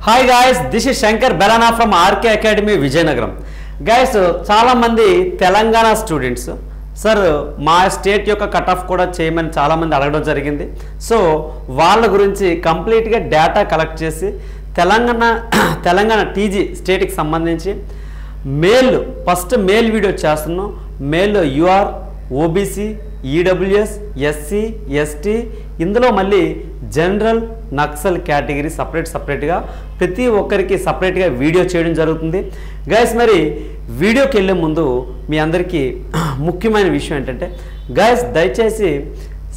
Hi guys, this is Shankar Belana from RK academy Vizianagaram. Guys, చాలామంది Telangana students sir మా state యొక్క cut off కూడా చేయమని చాలామంది అడగడం జరిగింది. సో వాళ్ళ గురించి కంప్లీట్గా డేటా కలెక్ట్ చేసి తెలంగాణ టీజీ స్టేట్కి సంబంధించి ఫస్ట్ మేల్ వీడియో చేస్తున్నాం. మేల్లో UR, OBC, EWS, SC, ST, ఇందులో మళ్ళీ జనరల్, నక్సల్ కేటగిరీ సపరేట్గా ప్రతి ఒక్కరికి సపరేట్గా వీడియో చేయడం జరుగుతుంది. గైస్, మరి వీడియోకి వెళ్ళే ముందు మీ అందరికీ ముఖ్యమైన విషయం ఏంటంటే గైస్, దయచేసి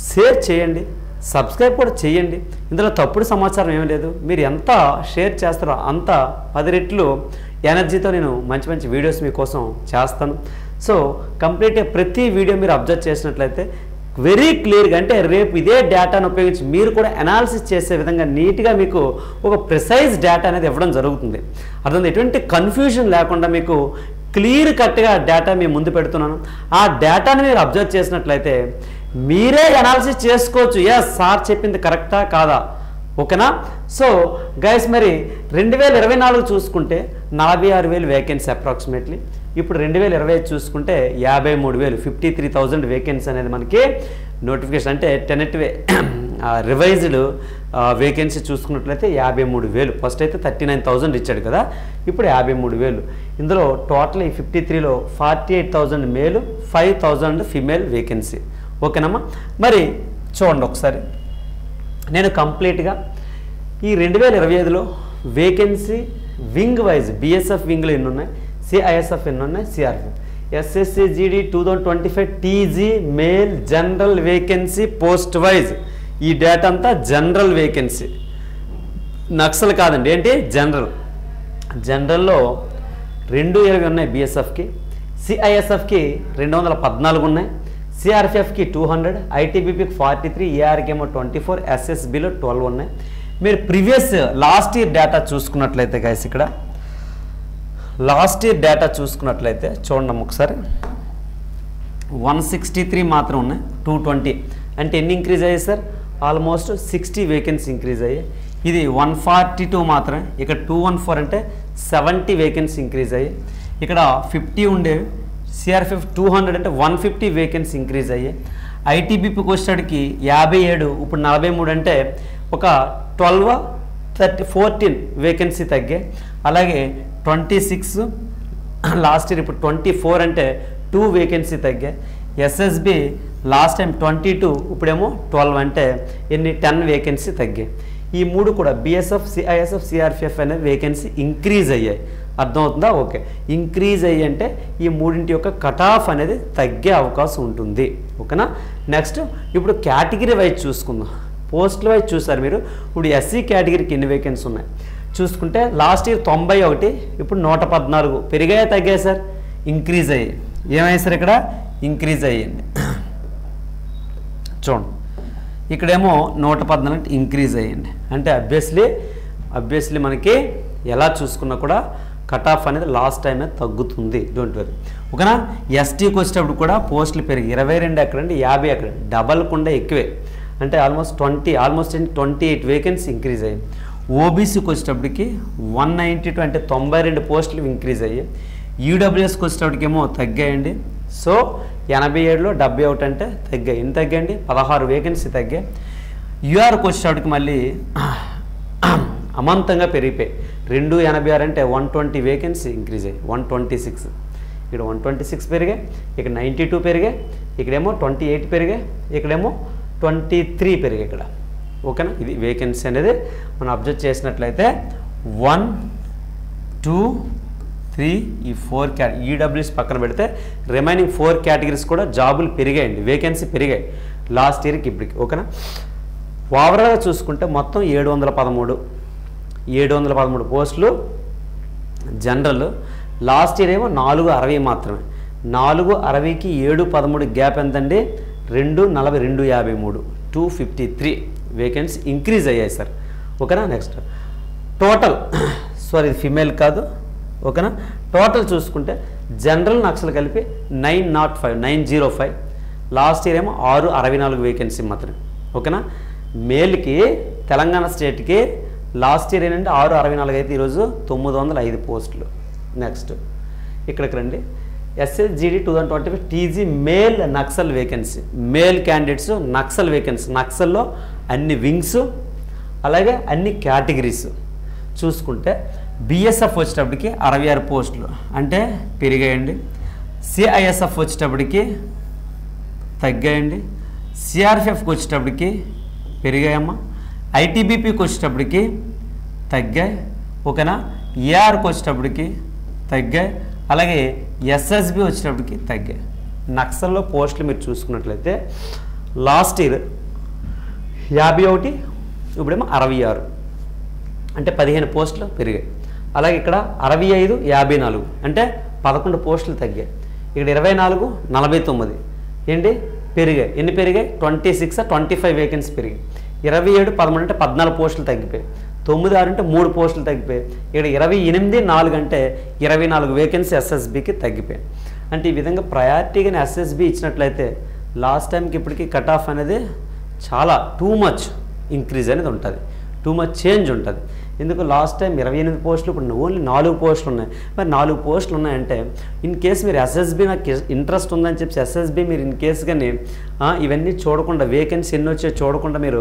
షేర్ చేయండి, సబ్స్క్రైబ్ కూడా చేయండి. ఇందులో తప్పుడు సమాచారం ఏమీ లేదు. మీరు ఎంత షేర్ చేస్తారో అంత 10 రెట్లు ఎనర్జీతో నేను మంచి మంచి వీడియోస్ మీకోసం చేస్తాను. సో కంప్లీట్గా ప్రతి వీడియో మీరు అబ్జర్వ్ చేసినట్లయితే వెరీ క్లియర్గా, అంటే రేపు ఇదే డేటాను ఉపయోగించి మీరు కూడా అనాలిసిస్ చేసే విధంగా నీట్గా మీకు ఒక ప్రిసైజ్ డేటా అనేది ఇవ్వడం జరుగుతుంది. అర్థం, ఎటువంటి కన్ఫ్యూజన్ లేకుండా మీకు క్లియర్ కట్గా డేటా మీ ముందు పెడుతున్నాను. ఆ డేటాని మీరు అబ్జర్వ్ చేసినట్లయితే మీరే అనాలిసిస్ చేసుకోవచ్చు. ఎస్, సార్ చెప్పింది కరెక్టా కాదా, ఓకేనా? సో గైస్, మరి 2024 చూసుకుంటే 46,000 వేకెన్సీ అప్రాక్సిమేట్లీ. ఇప్పుడు 2025 చూసుకుంటే 53,000, 53,000 వేకెన్సీ అనేది మనకి నోటిఫికేషన్, అంటే టెనెట్ రివైజ్డ్ వేకెన్సీ చూసుకున్నట్లయితే 53,000. ఫస్ట్ అయితే 39,000 ఇచ్చాడు కదా, ఇప్పుడు 53,000. ఇందులో టోటల్ ఈ 53లో 48,000 మేలు, 5,000 ఫిమేల్ వేకెన్సీ, ఓకేనమ్మా? మరి చూడండి ఒకసారి, నేను కంప్లీట్గా ఈ 2025లో వేకెన్సీ వింగ్ వైజ్, బిఎస్ఎఫ్ వింగ్లో ఎన్ని ఉన్నాయి, సిఐఎస్ఎఫ్ ఎన్ని ఉన్నాయి, CRF, SSC GD 2025 TG male general vacancy post wise, ఈ డేటా అంతా జనరల్ వేకెన్సీ, నక్సల్ కాదండి, ఏంటి జనరల్లో 220 ఉన్నాయి బిఎస్ఎఫ్కి, సిఐఎస్ఎఫ్కి 214 ఉన్నాయి, సిఆర్పిఎఫ్కి 200, ఐటీబీపీకి 43, ఏఆర్కి ఏమో 24, ఎస్ఎస్బిలో 12 ఉన్నాయి. మీరు ప్రీవియస్ లాస్ట్ ఇయర్ డేటా చూసుకున్నట్లయితే గైస్, ఇక్కడ లాస్ట్ ఇయర్ డేటా చూసుకున్నట్లయితే చూడండి ఒకసారి, 163 మాత్రం ఉన్నాయి, 220 అంటే ఎన్ని ఇంక్రీజ్ అయ్యాయి సార్? ఆల్మోస్ట్ 60 వేకెన్సీ ఇంక్రీజ్ అయ్యాయి. ఇది 142 మాత్రమే, ఇక్కడ 214 అంటే 70 వేకెన్సీ ఇంక్రీజ్ అయ్యాయి. ఇక్కడ 50 ఉండేవి, సిఆర్పిఎఫ్ 200 అంటే 150 వేకెన్సీ ఇంక్రీజ్ అయ్యాయి. ఐటీబీపీకి వచ్చేటికి 57, ఇప్పుడు 43 అంటే ఒక 14 వేకెన్సీ తగ్గాయి. అలాగే 26 లాస్ట్ ఇయర్, ఇప్పుడు 24 అంటే 2 వేకెన్సీ తగ్గాయి. ఎస్ఎస్బి లాస్ట్ టైం 22, ఇప్పుడేమో 12 అంటే ఎన్ని 10 వేకెన్సీ తగ్గాయి. ఈ మూడు కూడా బిఎస్ఎఫ్, సిఐఎస్ఎఫ్, సిఆర్పిఎఫ్ అనే వేకెన్సీ ఇంక్రీజ్ అయ్యాయి. అర్థమవుతుందా? ఓకే, ఇంక్రీజ్ అయ్యి అంటే ఈ మూడింటి యొక్క కట్ ఆఫ్ అనేది తగ్గే అవకాశం ఉంటుంది, ఓకేనా? నెక్స్ట్ ఇప్పుడు కేటగిరీ వైజ్ చూసుకుందాం. పోస్టుల వైజ్ చూసారు మీరు. ఇప్పుడు ఎస్సీ కేటగిరీకి ఎన్ని వేకెన్సీ ఉన్నాయి చూసుకుంటే లాస్ట్ ఇయర్ 91, ఇప్పుడు 114. పెరిగాయా తగ్గాయి సార్? ఇంక్రీజ్ అయ్యాయి. ఏమైంది సార్? ఇక్కడ ఇంక్రీజ్ అయ్యింది. చూడండి, ఇక్కడేమో 114 ఇంక్రీజ్ అయ్యింది. అంటే అబ్వియస్లీ మనకి ఎలా చూసుకున్నా కూడా కట్ ఆఫ్ అనేది లాస్ట్ టైమే తగ్గుతుంది, డోంట్ వరీ, ఓకేనా? ఎస్టీకి వచ్చేటప్పుడు కూడా పోస్టులు పెరిగి 22 ఎక్కడండి, 50 ఎక్కడ, డబల్ కుండా ఎక్కువే, అంటే ఆల్మోస్ట్ 28 వేకెన్సీ ఇంక్రీజ్ అయ్యాయి. ఓబీసీకి వచ్చేటప్పటికి 192 అంటే 92 పోస్టులు ఇంక్రీజ్ అయ్యాయి. ఈడబ్ల్యూఎస్కి వచ్చేటప్పటికి ఏమో తగ్గాయండి. సో 87లో 71 అంటే తగ్గాయి. ఎన్ని తగ్గాయండి? 16 వేకెన్సీ తగ్గాయి. యూఆర్కి వచ్చేటప్పటికి మళ్ళీ అమాంతంగా పెరిగిపోయి 286 అంటే 120 వేకెన్సీ ఇంక్రీజ్ అయ్యి 126. ఇక్కడ 126 పెరిగాయి, ఇక్కడ 92 పెరిగాయి, ఇక్కడేమో 28 పెరిగాయి, ఇక్కడేమో 23 పెరిగాయి ఇక్కడ, ఓకేనా? ఇది వేకెన్సీ అనేది మనం అబ్జర్వ్ చేసినట్లయితే 1, 2, 3 ఈ 4 ఈడబ్ల్యూఎస్ పక్కన పెడితే రిమైనింగ్ 4 కేటగిరీస్ కూడా జాబులు పెరిగాయండి, వేకెన్సీ పెరిగాయి లాస్ట్ ఇయర్కి ఇప్పటికి, ఓకేనా? ఓవరాల్గా చూసుకుంటే మొత్తం 713 పోస్టులు జనరల్. లాస్ట్ ఇయర్ ఏమో 460 మాత్రమే. 460కి 713 గ్యాప్ ఎంతండి? 240, 253, 253 వేకెన్సీ ఇంక్రీజ్ అయ్యాయి సార్, ఓకేనా? నెక్స్ట్ టోటల్, సారీ ఇది ఫిమేల్ కాదు, ఓకేనా? టోటల్ చూసుకుంటే జనరల్ నక్సల్ కలిపి 905 లాస్ట్ ఇయర్ ఏమో 664 వేకెన్సీ మాత్రమే, ఓకేనా? మేల్కి తెలంగాణ స్టేట్కి లాస్ట్ ఇయర్ ఏంటంటే 664 అయితే ఈరోజు 905 పోస్టులు. నెక్స్ట్ ఇక్కడికి రండి. SSGD 2025 TG male Naxal vacancy, male candidates Naxal vacancy, నక్సల్లో అన్ని వింగ్స్ అలాగే అన్ని కేటగిరీస్ చూసుకుంటే BSF వచ్చేటప్పటికి 66 పోస్టులు అంటే పెరిగాయండి. CISF వచ్చేటప్పటికి తగ్గాయండి. CRPFకి వచ్చేటప్పటికి పెరిగాయమ్మా. ITBPకి వచ్చేటప్పటికి తగ్గాయి. ఓకేనా. ARకి వచ్చేటప్పటికి తగ్గాయి. అలాగే SSB వచ్చేటప్పటికి తగ్గాయి. నక్సల్లో పోస్టులు మీరు చూసుకున్నట్లయితే లాస్ట్ ఇయర్ 51, ఇప్పుడేమో 66 అంటే 15 పోస్టులు పెరిగాయి. అలాగే ఇక్కడ 65, 54 అంటే 11 పోస్టులు తగ్గాయి. ఇక్కడ 24, 49 ఏంటి పెరిగాయి. ఎన్ని పెరిగాయి? 26, 25 వేకెన్సీ పెరిగాయి. 27, 13 అంటే 14 పోస్టులు తగ్గిపోయాయి. 9, 6 అంటే 3 పోస్టులు తగ్గిపోయాయి. ఇక్కడ 28, 4 అంటే 24 వేకెన్సీ SSBకి తగ్గిపోయాయి. అంటే ఈ విధంగా ప్రయారిటీగానే SSB ఇచ్చినట్లయితే లాస్ట్ టైంకి ఇప్పటికీ కట్ ఆఫ్ అనేది చాలా టూ మచ్ ఇంక్రీజ్ అనేది ఉంటుంది, టూ మచ్ చేంజ్ ఉంటుంది. ఎందుకు లాస్ట్ టైం 28 పోస్టులు, ఇప్పుడు ఓన్లీ 4 పోస్టులు ఉన్నాయి. మరి 4 పోస్టులు ఉన్నాయంటే ఇన్ కేసు మీరు SSB నాకు ఇంట్రెస్ట్ ఉందని చెప్పి SSB మీరు ఇన్ కేసు కానీ ఇవన్నీ చూడకుండా వేకెన్సీ ఎన్ని వచ్చాయో చూడకుండా మీరు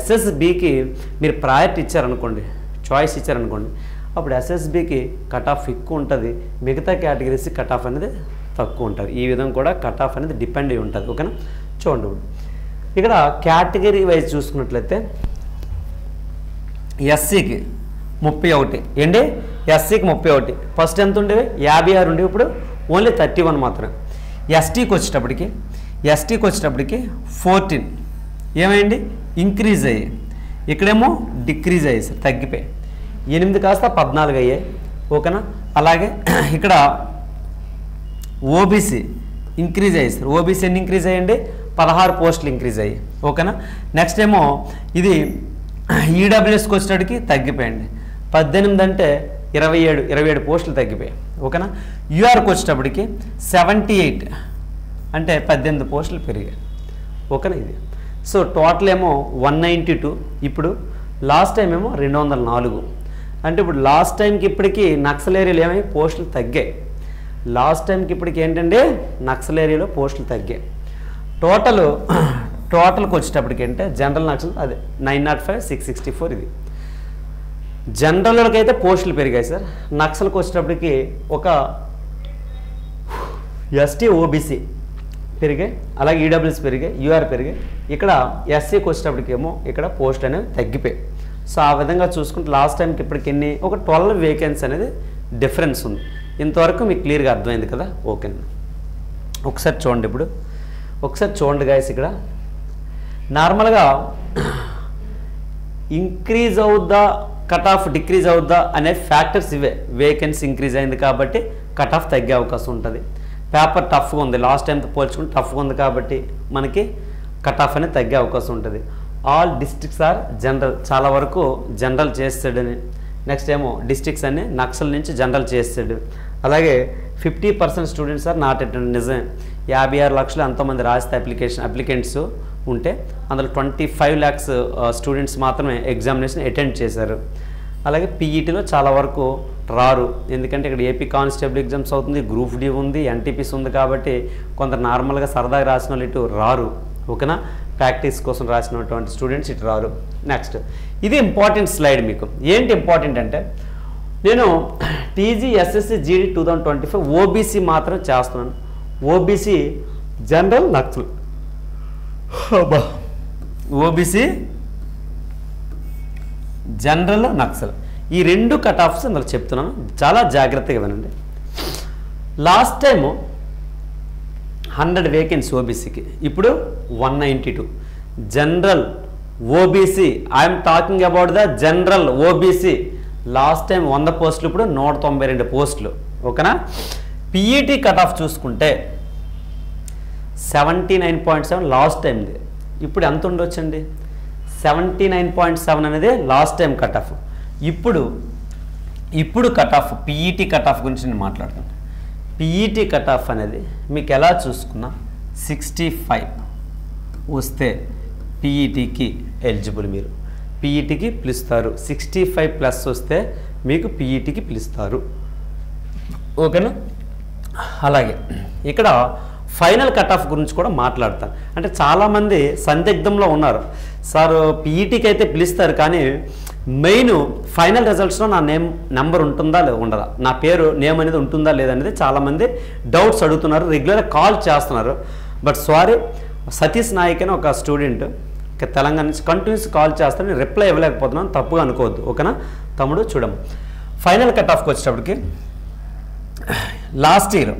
SSBకి మీరు ప్రయారిటీ ఇచ్చారనుకోండి, చాయిస్ ఇచ్చారనుకోండి, అప్పుడు SSBకి కట్ ఆఫ్ ఎక్కువ ఉంటుంది, మిగతా కేటగిరీస్ కట్ ఆఫ్ అనేది తక్కువ ఉంటుంది. ఈ విధంగా కూడా కట్ ఆఫ్ అనేది డిపెండ్ అయి ఉంటుంది. ఓకేనా. చూడండి ఇక్కడ కేటగిరీ వైజ్ చూసుకున్నట్లయితే SCకి 31 ఏంటి, SCకి 31. ఫస్ట్ ఎంత ఉండేవి? 56 ఉండేవి, ఇప్పుడు ఓన్లీ 31 మాత్రమే. STకి వచ్చేటప్పటికి 14 ఏమైంది? ఇంక్రీజ్ అయ్యాయి. ఇక్కడేమో డిక్రీజ్ అయ్యాయి సార్, తగ్గిపోయాయి. 8 కాస్త 14 అయ్యాయి. ఓకేనా. అలాగే ఇక్కడ OBC ఇంక్రీజ్ అయ్యాయి సార్. OBC ఎన్ని ఇంక్రీజ్ అయ్యండి? 16 పోస్టులు ఇంక్రీజ్ అయ్యాయి. ఓకేనా. నెక్స్ట్ ఏమో ఇది EWSకి వచ్చేటప్పటికి తగ్గిపోయండి. 18 అంటే 27 పోస్టులు తగ్గిపోయాయి. ఓకేనా. URకి వచ్చేటప్పటికి 78 అంటే 18 పోస్టులు పెరిగాయి. ఓకేనా. ఇది సో టోటల్ ఏమో 192, ఇప్పుడు లాస్ట్ టైం ఏమో 204. అంటే ఇప్పుడు లాస్ట్ టైంకి ఇప్పటికీ నక్సల్ ఏరియాలో ఏమై పోస్టులు తగ్గాయి. లాస్ట్ టైంకి ఇప్పటికి ఏంటంటే నక్సల్ ఏరియాలో పోస్టులు తగ్గాయి. టోటల్కి వచ్చేటప్పటికి అంటే జనరల్ నక్సల్ అదే 905, 664 ఇది. జనరల్కి అయితే పోస్టులు పెరిగాయి సార్. నక్సల్కి వచ్చేటప్పటికి ఒక ST, OBC పెరిగాయి, అలాగే EWS పెరిగాయి, UR పెరిగాయి. ఇక్కడ SCకి వచ్చేటప్పటికి ఏమో ఇక్కడ పోస్ట్ అనేవి తగ్గిపోయాయి. సో ఆ విధంగా చూసుకుంటే లాస్ట్ టైంకి ఇప్పటికి ఎన్ని ఒక 12 వేకెన్సీ అనేది డిఫరెన్స్ ఉంది. ఇంతవరకు మీకు క్లియర్గా అర్థమైంది కదా. ఓకే. ఒకసారి చూడండి, ఇప్పుడు ఒకసారి చూడండి గాయస్. ఇక్కడ నార్మల్గా ఇంక్రీజ్ అవుద్దా కట్ ఆఫ్ డిక్రీజ్ అవుద్దా అనే ఫ్యాక్టర్స్ ఇవే. వేకెన్సీ ఇంక్రీజ్ అయింది కాబట్టి కట్ ఆఫ్ తగ్గే అవకాశం ఉంటుంది. పేపర్ టఫ్గా ఉంది, లాస్ట్ టైంతో పోల్చుకుంటే టఫ్గా ఉంది కాబట్టి మనకి కట్ ఆఫ్ అనేది తగ్గే అవకాశం ఉంటుంది. ఆల్ డిస్ట్రిక్ట్స్ ఆర్ జనరల్, చాలా వరకు జనరల్ చేస్తాడని. నెక్స్ట్ ఏమో డిస్ట్రిక్ట్స్ అన్ని నక్సల్ నుంచి జనరల్ చేస్తాడు. అలాగే 50% స్టూడెంట్స్ ఆర్ నాట్ అటెండ్. నిజమే, 56 లక్షలు ఎంతోమంది రాస్తే అప్లికెంట్స్ ఉంటే అందులో 25 lakhs స్టూడెంట్స్ మాత్రమే ఎగ్జామినేషన్ అటెండ్ చేశారు. అలాగే PETలో చాలా వరకు రారు, ఎందుకంటే ఇక్కడ AP కానిస్టేబుల్ ఎగ్జామ్స్ అవుతుంది, గ్రూప్ D ఉంది, NTPC ఉంది కాబట్టి కొంత నార్మల్గా సరదాగా రాసిన వాళ్ళు ఇటు రారు. ఓకేనా. ప్రాక్టీస్ కోసం రాసినటువంటి స్టూడెంట్స్ ఇటు రారు. నెక్స్ట్ ఇది ఇంపార్టెంట్ స్లైడ్. మీకు ఏంటి ఇంపార్టెంట్ అంటే నేను TG SSC GD 2025 OBC మాత్రం చేస్తున్నాను. OBC general Naxal, OBC general Naxal, ఈ 2 కట్ ఆఫ్స్ అందులో చెప్తున్నాను, చాలా జాగ్రత్తగా వినండి. లాస్ట్ టైము 100 వేకెన్సీ OBCకి, ఇప్పుడు 192. General OBC, I'm talking about the general OBC. Last time 100 పోస్టులు, ఇప్పుడు 192 పోస్టులు. ఓకేనా. PET కట్ ఆఫ్ చూసుకుంటే 79.7 లాస్ట్ టైంది, ఇప్పుడు ఎంత ఉండొచ్చండి? 79.7 అనేది లాస్ట్ టైం కట్ ఆఫ్. ఇప్పుడు cut off PET cut off గురించి నేను మాట్లాడుతాను. PET కట్ ఆఫ్ అనేది మీకు ఎలా చూసుకున్నా 65 వస్తే PETకి ఎలిజిబుల్. మీరు పీఈటీకి పిలుస్తారు. 65+ వస్తే మీకు పీఈటీకి పిలుస్తారు. ఓకేనా? అలాగే ఇక్కడ ఫైనల్ కట్ ఆఫ్ గురించి కూడా మాట్లాడతాను. అంటే చాలామంది సందిగ్ధంలో ఉన్నారు, సార్ పీఈటీకి అయితే పిలుస్తారు కానీ మెయిన్ ఫైనల్ రిజల్ట్స్లో నా నెంబర్ ఉంటుందా ఉండదా, నా పేరు నేమ్ అనేది ఉంటుందా లేదనేది చాలామంది డౌట్స్ అడుగుతున్నారు, రెగ్యులర్గా కాల్ చేస్తున్నారు. బట్ సారీ, సతీష్ నాయక్ అని ఒక స్టూడెంట్ తెలంగాణ నుంచి కంటిన్యూస్ కాల్ చేస్తాను, నేను రిప్లై ఇవ్వలేకపోతున్నాను, తప్పుగా అనుకోవద్దు. ఓకేనా తమ్ముడు? చూడము ఫైనల్ కట్ ఆఫ్కి వచ్చేటప్పటికి లాస్ట్ ఇయర్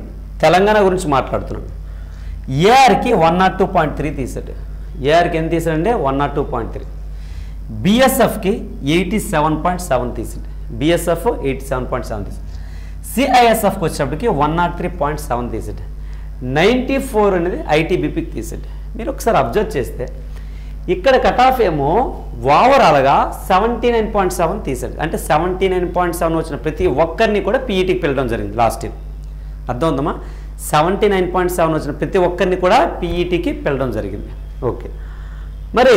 తెలంగాణ గురించి మాట్లాడుతున్నాను. ఏఆర్కి 102.3 తీసాడు. ఏఆర్కి ఎంత తీసాడంటే 102.3. బిఎస్ఎఫ్కి 87.7 తీసాడు. బిఎస్ఎఫ్ 87.7 తీసాడు. సిఐఎస్ఎఫ్కి వచ్చేటప్పటికి 103.7 తీసాడు. 94 అనేది ఐటీబీపీకి తీసాడు. మీరు ఒకసారి అబ్జర్వ్ చేస్తే ఇక్కడ కట్ ఆఫ్ ఏమో ఓవరాల్గా 79.7 తీసాడు. అంటే 79.7 వచ్చిన ప్రతి ఒక్కరిని కూడా పీఈటీకి పిలవడం జరిగింది లాస్ట్ ఇయర్. అర్థమవుతుందమ్మా? 79.7 వచ్చిన ప్రతి ఒక్కరిని కూడా పీఈటీకి పిలవడం జరిగింది. ఓకే, మరి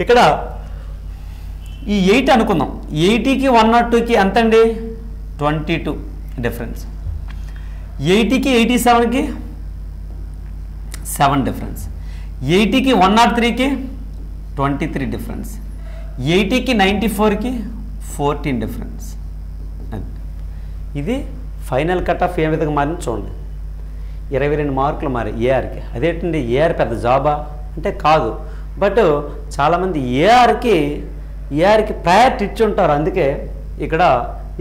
ఇక్కడ ఈ 8 అనుకుందాం. 80కి 102కి ఎంత అండి? 22 డిఫరెన్స్. 80కి 87కి 7 డిఫరెన్స్. 80కి 103కి 23 డిఫరెన్స్. 80కి 94కి 14 డిఫరెన్స్. ఇది ఫైనల్ కట్ ఆఫ్ ఏ విధంగా మారింది చూడండి. 22 మార్కులు మారి ఏఆర్కి. అదేంటండి ఏఆర్ పెద్ద జాబా అంటే కాదు, బట్ చాలామంది ఏఆర్కి ప్రయారిటీ ఇచ్చి ఉంటారు, అందుకే ఇక్కడ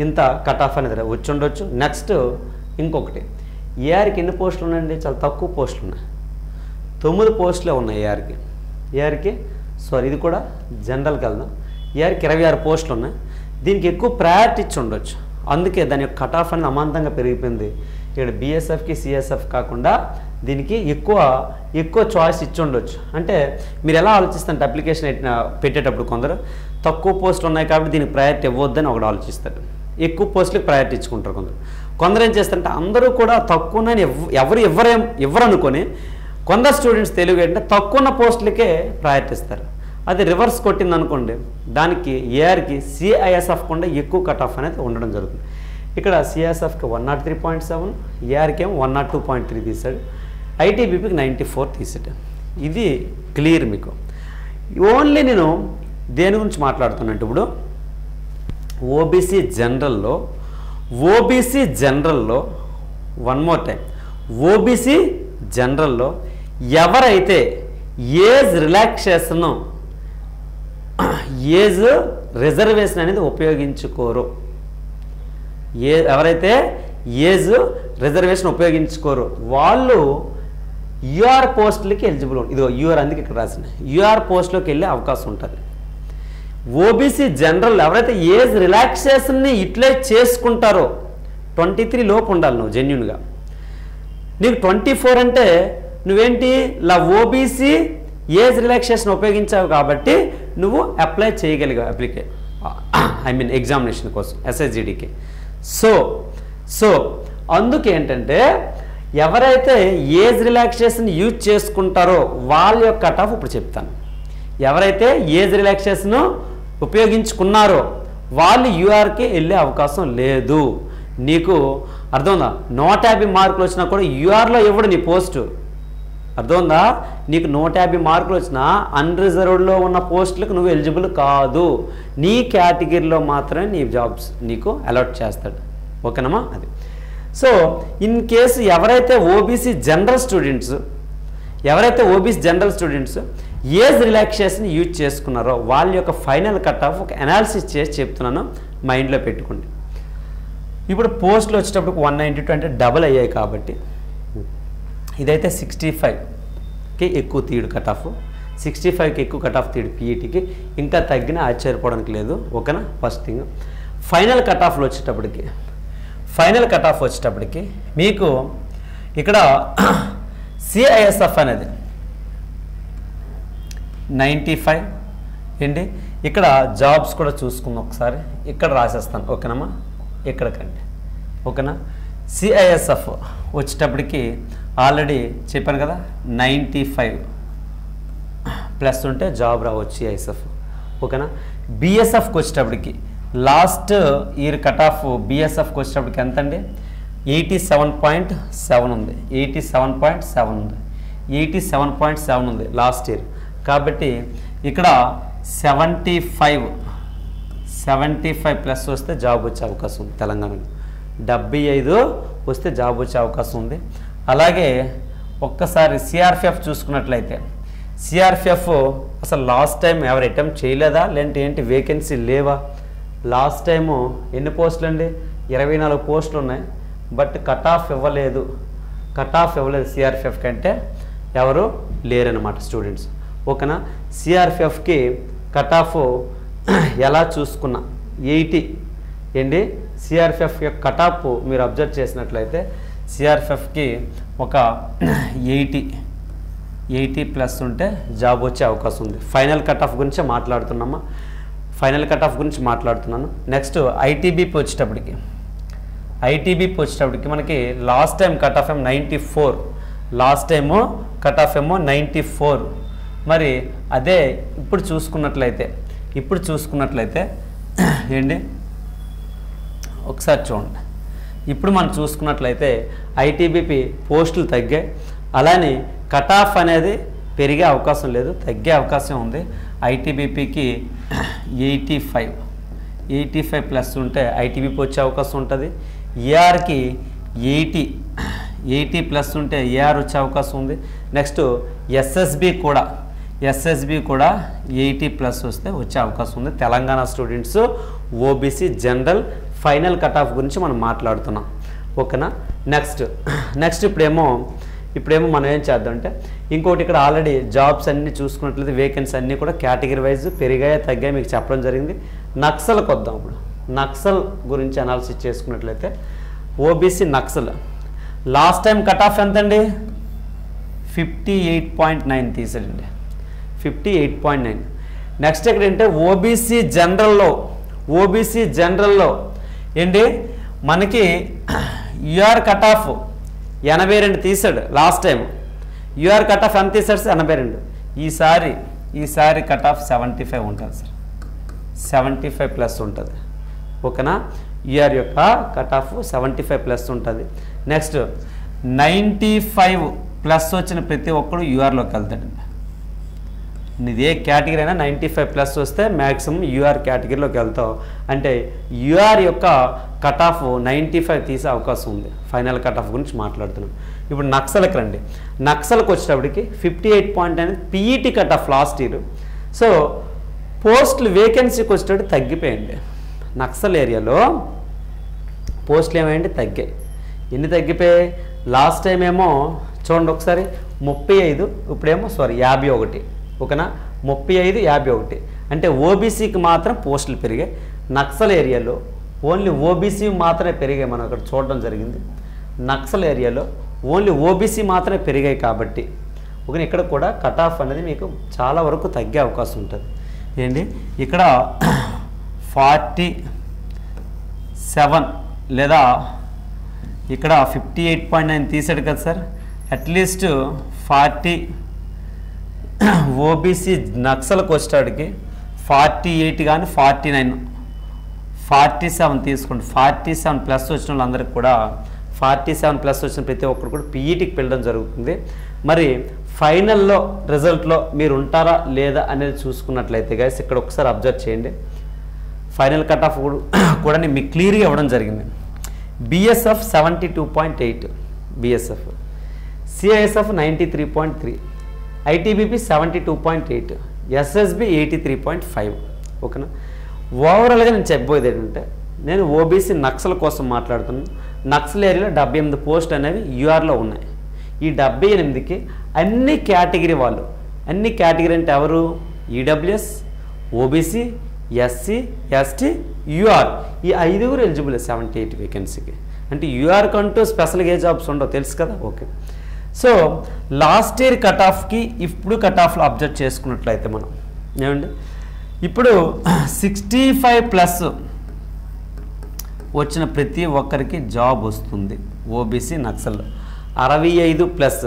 ఇంత కట్ ఆఫ్ అనేది వచ్చి ఉండొచ్చు. నెక్స్ట్ ఇంకొకటి, ఏఆర్కి ఎన్ని పోస్టులు ఉన్నాయండి? చాలా తక్కువ పోస్టులు ఉన్నాయి, 9 పోస్టులే ఉన్నాయి ఏఆర్కి. సారీ, ఇది కూడా జనరల్కి వెళ్దాం. ఏఆర్కి 26 పోస్టులు ఉన్నాయి. దీనికి ఎక్కువ ప్రయారిటీ ఇచ్చి ఉండొచ్చు, అందుకే దాని యొక్క కట్ ఆఫ్ అనేది అమాంతంగా పెరిగిపోయింది. ఇక్కడ బిఎస్ఎఫ్కి సిఎస్ఎఫ్ కాకుండా దీనికి ఎక్కువ చాయిస్ ఇచ్చి ఉండొచ్చు. అంటే మీరు ఎలా ఆలోచిస్తారంటే అప్లికేషన్ పెట్టేటప్పుడు కొందరు తక్కువ పోస్టులు ఉన్నాయి కాబట్టి దీనికి ప్రయారిటీ ఇవ్వద్దని ఒకటి ఆలోచిస్తారు, ఎక్కువ పోస్టులకు ప్రయారిటీ ఇచ్చుకుంటారు. కొందరు ఏం చేస్తారంటే అందరూ కూడా తక్కువనని ఎవరు అనుకొని కొందరు స్టూడెంట్స్ తెలుగు ఏంటంటే తక్కువ పోస్టులకే ప్రయారిటీ ఇస్తారు. అది రివర్స్ కొట్టింది అనుకోండి, దానికి ఏఆర్కి సిఐఎస్ఎఫ్ కూడా ఎక్కువ కట్ ఆఫ్ అనేది ఉండడం జరుగుతుంది. ఇక్కడ సిఐఎస్ఎఫ్కి 103.7, ఏఆర్కి ఏమో 102.3 తీసాడు. ఐటీబీపీకి 94 తీసాడు. ఇది క్లియర్ మీకు. ఓన్లీ నేను దేని గురించి మాట్లాడుతున్నాను ఇప్పుడు, ఓబీసీ జనరల్లో వన్ మోర్ టైం, ఓబీసీ జనరల్లో ఎవరైతే ఏజ్ రిజర్వేషన్ అనేది ఉపయోగించుకోరు, ఎవరైతే ఏజ్ రిజర్వేషన్ ఉపయోగించుకోరు వాళ్ళు యూఆర్ పోస్టులకి ఎలిజిబుల్. ఇదిగో యూఆర్, అందుకే ఇక్కడ రాసింది, యూఆర్ పోస్టులోకి వెళ్ళే అవకాశం ఉంటుంది. ఓబీసీ జనరల్ ఎవరైతే ఏజ్ రిలాక్సేషన్ని యూటిలైజ్ చేసుకుంటారో 23 లోపు ఉండాలి నువ్వు జెన్యున్గా. నీకు 24 అంటే నువ్వేంటి ఓబీసీ ఏజ్ రిలాక్సేషన్ ఉపయోగించావు కాబట్టి నువ్వు అప్లై చేయగలిగావు ఎగ్జామినేషన్ కోసం ఎస్ఎస్జిడికి. సో అందుకేంటంటే ఎవరైతే ఏజ్ రిలాక్సేషన్ యూజ్ చేసుకుంటారో వాళ్ళ యొక్క కట్ ఆఫ్ ఇప్పుడు చెప్తాను. ఎవరైతే ఏజ్ రిలాక్సేషన్ ఉపయోగించుకున్నారో వాళ్ళు యూఆర్కి వెళ్ళే అవకాశం లేదు. నీకు అర్థమైందా? 150 మార్కులు వచ్చినా కూడా యూఆర్లో ఇవ్వడు నీ పోస్టు. అర్థమైందా? నీకు 150 మార్కులు వచ్చినా అన్రిజర్వ్డ్లో ఉన్న పోస్టులకు నువ్వు ఎలిజిబుల్ కాదు. నీ కేటగిరీలో మాత్రమే నీ జాబ్స్ నీకు అలాట్ చేస్తాడు. ఓకేనమ్మా? అది. సో ఇన్ కేసు ఎవరైతే OBC general students age relaxation use చేసుకున్నారో వాళ్ళ యొక్క ఫైనల్ కట్ ఆఫ్ ఒక అనాలిసిస్ చేసి చెప్తున్నాను, మైండ్లో పెట్టుకోండి. ఇప్పుడు పోస్టులు వచ్చేటప్పుడు 192 అంటే డబుల్ అయ్యాయి కాబట్టి ఇదైతే 65కి ఎక్కువ తీయడు కట్ ఆఫ్, 65కి ఎక్కువ కట్ ఆఫ్ తీయడు పీఈటీకి. ఇంకా తగ్గినా ఆశ్చర్యపోవడానికి లేదు. ఓకేనా? First thing final cut of వచ్చేటప్పటికి మీకు ఇక్కడ సిఐఎస్ఎఫ్ అనేది 95 ఏంటి. ఇక్కడ జాబ్స్ కూడా చూసుకుందాం ఒకసారి, ఇక్కడ రాసేస్తాను. ఓకేనమ్మా? ఇక్కడికండి. ఓకేనా? సిఐఎస్ఎఫ్ వచ్చేటప్పటికి ఆల్రెడీ చెప్పాను కదా 95 ప్లస్ ఉంటే జాబ్ రావచ్చు సిఐఎస్ఎఫ్. ఓకేనా. బీఎస్ఎఫ్కి వచ్చేటప్పటికి లాస్ట్ ఇయర్ కట్ ఆఫ్ బీఎస్ఎఫ్కి వచ్చేటప్పటికి ఎంత అండి 87.7 ఉంది. 87.7 ఉంది. 87.7 ఉంది లాస్ట్ ఇయర్. కాబట్టి ఇక్కడ 75 ప్లస్ వస్తే జాబ్ వచ్చే అవకాశం ఉంది తెలంగాణలో. 75 వస్తే జాబ్ వచ్చే అవకాశం ఉంది. అలాగే ఒక్కసారి సిఆర్పిఎఫ్ చూసుకున్నట్లయితే సిఆర్పిఎఫ్ అసలు లాస్ట్ టైం ఎవరు అటెంప్ట్ చేయలేదా, లేదంటే ఏంటి వేకెన్సీ లేవా? లాస్ట్ టైము ఎన్ని పోస్టులు అండి? 24 పోస్టులు ఉన్నాయి. బట్ కట్ ఆఫ్ ఇవ్వలేదు సిఆర్పిఎఫ్ కంటే ఎవరు లేరనమాట స్టూడెంట్స్. ఓకేనా. సిఆర్పిఎఫ్కి కట్ ఆఫ్ ఎలా చూసుకున్నా 80 ఏంటి సిఆర్పిఎఫ్ యొక్క కట్ ఆఫ్ మీరు అబ్జర్వ్ చేసినట్లయితే సిఆర్పిఎఫ్కి ఒక 80 ప్లస్ ఉంటే జాబ్ వచ్చే అవకాశం ఉంది. ఫైనల్ కట్ ఆఫ్ గురించి మాట్లాడుతున్నామా? ఫైనల్ కట్ ఆఫ్ గురించి మాట్లాడుతున్నాను. నెక్స్ట్ ఐటీబీపీ వచ్చేటప్పటికి మనకి లాస్ట్ టైం కట్ ఆఫ్ ఏమో 94, లాస్ట్ టైము కట్ ఆఫ్ ఏమో 94. మరి అదే ఇప్పుడు చూసుకున్నట్లయితే ఏంటి ఒకసారి చూడండి. ఇప్పుడు మనం చూసుకున్నట్లయితే ఐటీబీపీ పోస్టులు తగ్గాయి. అలానే కట్ ఆఫ్ అనేది పెరిగే అవకాశం లేదు, తగ్గే అవకాశం ఉంది. ఐటీబీపీకి 85 ప్లస్ ఉంటే ఐటీబీపీ వచ్చే అవకాశం ఉంటుంది. ఏఆర్కి 80 ప్లస్ ఉంటే ఏఆర్ వచ్చే అవకాశం ఉంది. నెక్స్ట్ ఎస్ఎస్బి కూడా 80 ప్లస్ వస్తే వచ్చే అవకాశం ఉంది. Telangana students OBC general final cut of గురించి మనం మాట్లాడుతున్నాం. ఓకేనా. నెక్స్ట్ ఇప్పుడేమో మనం ఏం చేద్దామంటే ఇంకోటి ఇక్కడ ఆల్రెడీ జాబ్స్ అన్నీ చూసుకున్నట్లయితే వేకెన్సీ అన్నీ కూడా కేటగిరీ వైజ్ పెరిగాయో తగ్గాయో మీకు చెప్పడం జరిగింది. నక్సల్కి వద్దాం. ఇప్పుడు నక్సల్ గురించి అనాలిసిస్ చేసుకున్నట్లయితే OBC Naxal last time cut off ఎంతండి? 58.9 తీసాడండి. 58.9. నెక్స్ట్ ఇక్కడ ఏంటంటే ఓబీసీ జనరల్లో ఏంటి మనకి యూఆర్ కట్ ఆఫ్ 82 తీసాడు last time. UR cut off ఎంత తీసాడు సార్? 82. ఈసారి కట్ ఆఫ్ 75 ఉంటుంది సార్. 75 ప్లస్ ఉంటుంది. ఓకేనా. యూఆర్ యొక్క కట్ ఆఫ్ 75 ప్లస్ ఉంటుంది. నెక్స్ట్ 95 ప్లస్ వచ్చిన ప్రతి ఒక్కడు యూఆర్లోకి వెళ్తాడండి. ఇది ఏ కేటగిరీ అయినా 95 ప్లస్ వస్తే మ్యాక్సిమం యూఆర్ కేటగిరీలోకి వెళ్తావు. అంటే యూఆర్ యొక్క కట్ ఆఫ్ 95 తీసే అవకాశం ఉంది. ఫైనల్ కట్ ఆఫ్ గురించి మాట్లాడుతున్నాం. ఇప్పుడు నక్సల్కి రండి. నక్సల్కి వచ్చేటప్పటికి 58.9 PET cut off last year. So పోస్టులు వేకెన్సీకి వచ్చేటప్పుడు తగ్గిపోయింది. నక్సల్ ఏరియాలో పోస్టులు ఏమైంది? తగ్గాయి. ఎన్ని తగ్గిపోయాయి? లాస్ట్ టైం ఏమో చూడండి ఒకసారి 35, ఇప్పుడేమో 51. ఓకేనా. 35, 51 అంటే ఓబీసీకి మాత్రం పోస్టులు పెరిగాయి. నక్సల్ ఏరియాలో ఓన్లీ ఓబీసీ మాత్రమే పెరిగాయి. మనం అక్కడ చూడడం జరిగింది. నక్సల్ ఏరియాలో ఓన్లీ ఓబీసీ మాత్రమే పెరిగాయి. కాబట్టి ఓకే ఇక్కడ కూడా కట్ ఆఫ్ అనేది మీకు చాలా వరకు తగ్గే అవకాశం ఉంటుంది. ఏంటి ఇక్కడ 47 లేదా ఇక్కడ 58.9 తీసాడు కదా సార్. అట్లీస్ట్ 40 ఓబీసీ నక్సల్కి వచ్చేటాడికి 48 కానీ 49, 47 తీసుకోండి. 47 ప్లస్ వచ్చిన వాళ్ళందరికీ కూడా 47 ప్లస్ వచ్చిన ప్రతి ఒక్కరు కూడా పీఈటీకి వెళ్ళడం జరుగుతుంది. మరి ఫైనల్లో రిజల్ట్లో మీరు ఉంటారా లేదా అనేది చూసుకున్నట్లయితే గైస్ ఇక్కడ ఒకసారి అబ్జర్వ్ చేయండి. ఫైనల్ కట్ ఆఫ్ కూడా మీకు క్లియర్గా ఇవ్వడం జరిగింది. BSF 72.8, BSF, CISF 93.3, ITBP 72.8, SSB 83.5. ఓకేనా. ఓవరాల్గా నేను చెప్పబోయేది ఏంటంటే నేను ఓబీసీ నక్సల్ కోసం మాట్లాడుతున్నాను. నక్సల్ ఏరియాలో 78 పోస్ట్ అనేవి యూఆర్లో ఉన్నాయి. ఈ 78కి అన్ని కేటగిరీ వాళ్ళు, అన్ని కేటగిరీ అంటే ఎవరు? EWS, OBC, SC, ST, UR, ఈ 5 ఎలిజిబుల్ 78 వేకెన్సీకి. అంటే యూఆర్ కంటూ స్పెషల్గా ఏ జాబ్స్ ఉండవు తెలుసు కదా. ఓకే. సో లాస్ట్ ఇయర్ కట్ ఆఫ్కి ఇప్పుడు కట్ ఆఫ్లో అబ్జర్వ్ చేసుకున్నట్లయితే మనం ఏమండి ఇప్పుడు 65 ప్లస్ వచ్చిన ప్రతి ఒక్కరికి జాబ్ వస్తుంది ఓబీసీ నక్సల్. 65 ప్లస్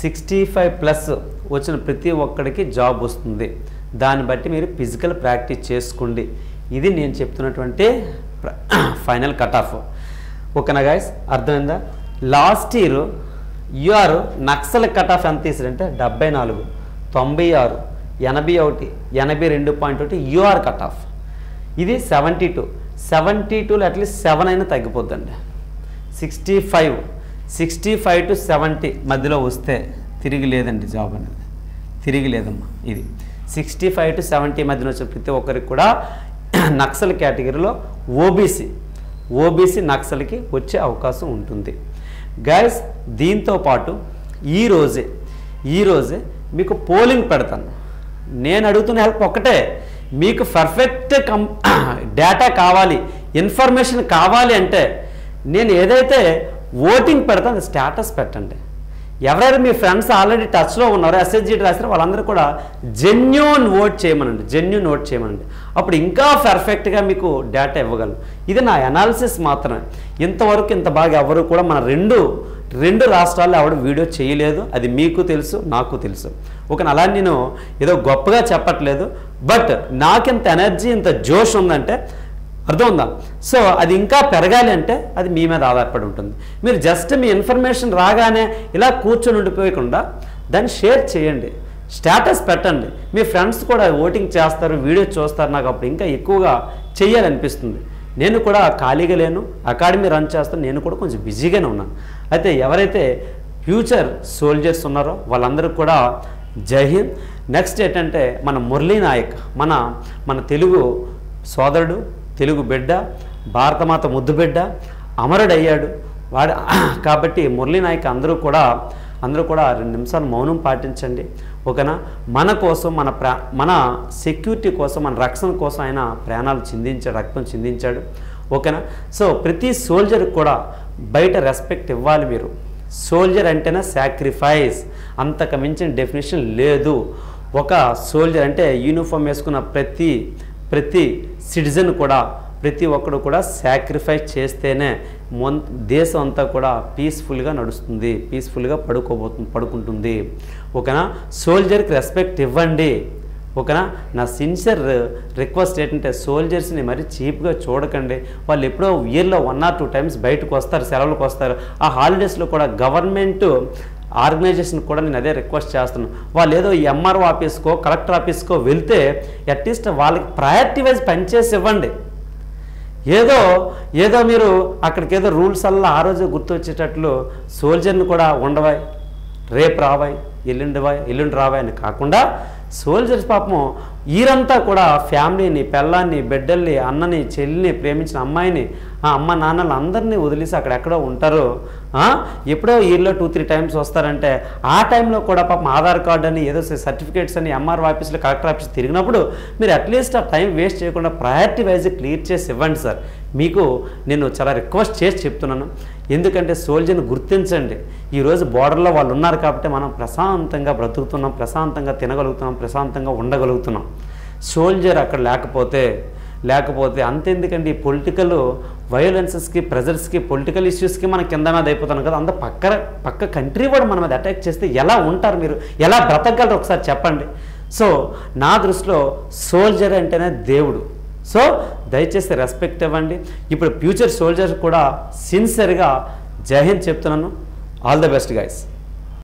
65 ప్లస్ వచ్చిన ప్రతి ఒక్కరికి జాబ్ వస్తుంది. దాన్ని బట్టి మీరు ఫిజికల్ ప్రాక్టీస్ చేసుకోండి. ఇది నేను చెప్తున్నటువంటి ఫైనల్ కట్ ఆఫ్. ఓకేనా గైస్, అర్థమైందా? Last year UR Naxal cut off ఎంత తీసారంటే 74, 96, 81, 82.1 యూఆర్ కట్ ఆఫ్. ఇది 72లో అట్లీస్ట్ 7 అయినా తగ్గిపోద్దండి. 65 to 70 మధ్యలో వస్తే తిరిగి లేదండి జాబ్ అనేది, తిరిగి లేదమ్మా. ఇది 65 to 70 మధ్యలో వచ్చిన ప్రతి ఒక్కరికి కూడా నక్సల్ కేటగిరీలో ఓబీసీ నక్సల్కి వచ్చే అవకాశం ఉంటుంది గైస్. దీంతోపాటు ఈరోజే మీకు పోలింగ్ పెడతాను. నేను అడుగుతున్న హెల్ప్ ఒక్కటే, మీకు పర్ఫెక్ట్ డేటా కావాలి, ఇన్ఫర్మేషన్ కావాలి అంటే నేను ఏదైతే ఓటింగ్ పెడతాను స్టేటస్ పెట్టండి. ఎవరైనా మీ ఫ్రెండ్స్ ఆల్రెడీ టచ్లో ఉన్నారో ఎస్ఎస్జీ రాస్తారో వాళ్ళందరూ కూడా జెన్యూన్ ఓట్ చేయమనండి. అప్పుడు ఇంకా పర్ఫెక్ట్గా మీకు డేటా ఇవ్వగలను. ఇది నా అనాలిసిస్ మాత్రమే. ఇంతవరకు ఇంత బాగా ఎవరు కూడా మన రెండు రాష్ట్రాల్లో ఎవరు వీడియో చేయలేదు. అది మీకు తెలుసు, నాకు తెలుసు. అలా నేను ఏదో గొప్పగా చెప్పట్లేదు, బట్ నాకింత ఎనర్జీ, ఇంత జోష్ ఉందంటే అర్థం ఉందా? సో అది ఇంకా పెరగాలి అంటే అది మీ మీద ఆధారపడి ఉంటుంది. మీరు జస్ట్ మీ ఇన్ఫర్మేషన్ రాగానే ఇలా కూర్చొని ఉండిపోయకుండా దాన్ని షేర్ చేయండి, స్టేటస్ పెట్టండి. మీ ఫ్రెండ్స్ కూడా ఓటింగ్ చేస్తారు, వీడియో చూస్తారు. నాకు అప్పుడు ఇంకా ఎక్కువగా చెయ్యాలనిపిస్తుంది. నేను కూడా ఖాళీగా లేను, అకాడమీ రన్ చేస్తాను, నేను కూడా కొంచెం బిజీగానే ఉన్నాను. అయితే ఎవరైతే ఫ్యూచర్ సోల్జర్స్ ఉన్నారో వాళ్ళందరూ కూడా జై హింద్. నెక్స్ట్ ఏంటంటే మన మురళీ నాయక్, మన తెలుగు సోదరుడు, తెలుగు బిడ్డ, భారతమాత ముద్దు బిడ్డ, అమరుడయ్యాడు వాడు. కాబట్టి మురళీ నాయక్ అందరూ కూడా 2 నిమిషాలు మౌనం పాటించండి. ఓకేనా? మన కోసం, మన సెక్యూరిటీ కోసం, మన రక్షణ కోసం ఆయన ప్రాణాలు రక్తం చిందించాడు. ఓకేనా? సో ప్రతి సోల్జర్కి కూడా బయట రెస్పెక్ట్ ఇవ్వాలి. మీరు సోల్జర్ అంటేనే సాక్రిఫైస్, అంతకు మించిన డెఫినేషన్ లేదు. ఒక సోల్జర్ అంటే యూనిఫామ్ వేసుకున్న ప్రతి సిటిజన్ కూడా, ప్రతి ఒక్కడు కూడా సాక్రిఫైస్ చేస్తేనే దేశం అంతా కూడా పీస్ఫుల్గా నడుస్తుంది, పీస్ఫుల్గా పడుకుంటుంది. ఓకేనా? సోల్జర్కి రెస్పెక్ట్ ఇవ్వండి. ఓకేనా? నా సిన్సియర్ రిక్వెస్ట్ ఏంటంటే సోల్జర్స్ని మరీ చీప్గా చూడకండి. వాళ్ళు ఎప్పుడో ఇయర్లో 1 or 2 times బయటకు వస్తారు, సెలవులకు వస్తారు. ఆ హాలిడేస్లో కూడా గవర్నమెంట్ ఆర్గనైజేషన్ కూడా నేను అదే రిక్వెస్ట్ చేస్తున్నాను. వాళ్ళు ఏదో ఎంఆర్ఓ ఆఫీస్కో కలెక్టర్ ఆఫీస్కో వెళ్తే అట్లీస్ట్ వాళ్ళకి ప్రయారిటీ వైజ్ పనిచేసి ఇవ్వండి. ఏదో మీరు అక్కడికి ఏదో రూల్స్ అలా ఆ రోజు గుర్తొచ్చేటట్లు సోల్జర్ని కూడా ఉండవాయి, రేపు రావాయి, ఎల్లుండి రావాయి అని కాకుండా సోల్జర్స్ పాపం ఈరంతా కూడా ఫ్యామిలీని, పెళ్ళాన్ని, బిడ్డల్ని, అన్నని, చెల్లిని, ప్రేమించిన అమ్మాయిని, అమ్మ నాన్నలు అందరినీ వదిలేసి అక్కడెక్కడో ఉంటారు. ఎప్పుడో ఇయర్లో 2-3 times వస్తారంటే ఆ టైంలో కూడా పాపం ఆధార్ కార్డు అని ఏదో సర్టిఫికేట్స్ అని ఎంఆర్ఓ ఆఫీస్లో కలెక్టర్ ఆఫీస్ తిరిగినప్పుడు మీరు అట్లీస్ట్ ఆ టైం వేస్ట్ చేయకుండా ప్రయారిటీ వైజ్ క్లియర్ చేసి ఇవ్వండి సార్. మీకు నేను చాలా రిక్వెస్ట్ చేసి చెప్తున్నాను. ఎందుకంటే సోల్జర్ని గుర్తించండి. ఈరోజు బోర్డర్లో వాళ్ళు ఉన్నారు కాబట్టి మనం ప్రశాంతంగా బ్రతుకుతున్నాం, ప్రశాంతంగా తినగలుగుతున్నాం, ప్రశాంతంగా ఉండగలుగుతున్నాం. సోల్జర్ అక్కడ లేకపోతే అంతెందుకండి, పొలిటికల్ వయోలెన్సెస్కి, ప్రెజర్స్కి, పొలిటికల్ ఇష్యూస్కి మనం కింద మీద అయిపోతాం కదా. అంత పక్క కంట్రీ కూడా మన మీద అటాక్ చేస్తే ఎలా ఉంటారు మీరు, ఎలా బ్రతకగలరు ఒకసారి చెప్పండి. సో నా దృష్టిలో సోల్జర్ అంటేనే దేవుడు. సో దయచేసి రెస్పెక్ట్ ఇవ్వండి. ఇప్పుడు ఫ్యూచర్ సోల్జర్స్ కూడా సిన్సియర్గా జై హింద్ చెప్తున్నాను. All the best guys.